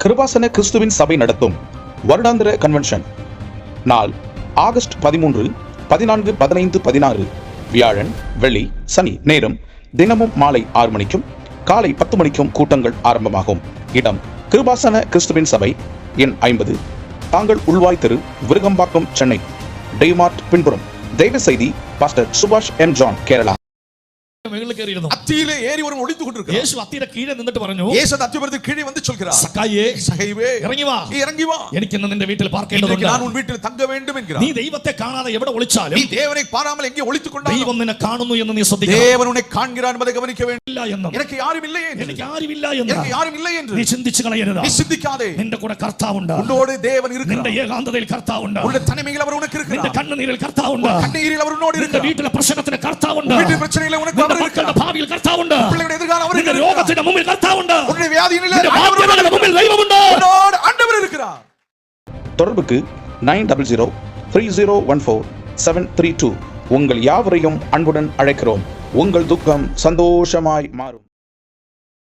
கிருபாசன கிறிஸ்துவின் சபை நடத்தும் வருடாந்திர கன்வென்ஷன். நாள் ஆகஸ்ட் 13, 14, 15, 16 வியாழன், வெள்ளி, சனி. நேரம் தினமும் மாலை 6 மணிக்கும் காலை 10 மணிக்கும் கூட்டங்கள் ஆரம்பமாகும். இடம் கிருபாசன கிறிஸ்துவின் சபை, எண் 50, தாங்கள் உள்வாய் தெரு, விருகம்பாக்கம், சென்னை. டெய்மார்ட் பின்புறம். தெய்வ செய்தி பாஸ்டர் சுபாஷ் எம் ஜான், கேரளா. அத்தியிலே ஏறி ஒரு ஒளிந்து கொண்டிருக்கிறார். യേശു അത്തിയുടെ കീഴെ നിന്നിട്ട് പറഞ്ഞു, യേശു അത്തിയുടെ കീഴെ വന്ന് சொல்கிறார், സഖായേ, സഖായേ, ഇറങ്ങി വാ, ഇറങ്ങി വാ, എനിക്ക് ഇന്ന് നിന്റെ വീട്ടിൽ പാർക്കേണ്ടതുണ്ട്. ഞാൻ ഉൻ വീട്ടിൽ തങ്ക வேண்டும் എன்கிறார். നീ ദൈവത്തെ കാണാതെ എവിടെ ഒളിച്ചാലും, നീ ദേവനെ പാരാமல் എங்கே ഒളിത്തുകൊണ്ടാലും ദൈവം നിന്നെ കാണുന്നു എന്ന് നീ ശ്രദ്ധിക്കണം. ദേവൻ ഉന്നെ കാൺகிறார் என்பதை கவனிக்க வேண்டும். ഇല്ല എന്നും, എനിക്ക് ആരുമില്ല എന്ന്, എനിക്ക് ആരുമില്ല എന്ന്, എനിക്ക് ആരുമില്ല എന്ന് നീ ചിന്തിച്ചു കളയരുത്. നീ ചിന്തിക്കാതെ നിന്റെ കൂടെ കർത്താവുണ്ട്. ഉന്നോട് ദേവൻ இருக்கிறார். നിന്റെ ഏകാന്തതയിൽ കർത്താവുണ്ട്. ഉന്റെ തനിമയിൽ അവർ ഉനക്ക് இருக்கிறார். നിന്റെ കണ്ണുനീരിൽ കർത്താവുണ്ട്. കണ്ണീരിൽ അവർ ഉന്നോട് നിന്റെ இருக்கிறார். വീട്ടിലെ പ്രശ്നത്തിന് കർത്താവുണ്ട്. വീട്ടിലെ പ്രശ്നങ്ങളിൽ ഉനക്ക് അവർ இருக்கிறார். ഭാവിയിൽ കർത്താവുണ്ട്. പിള്ളയുടെ എതിർകാലം അവർ നിന്റെ രോഗത്തിന്റെ മുമ്പിൽ കർത്താവുണ്ട്. ഉന്റെ വ്യാധിയിലെ ബാധ്യതകളുടെ മുമ്പിൽ ദൈവമുണ്ട്. ഉന്നോട് ആண்டவர் இருக்கிறார். தொடர்புக்கு 900-3014-732. உங்கள் யாவரையும் அன்புடன் அழைக்கிறோம். உங்கள் துக்கம் சந்தோஷமாய் மாறும்.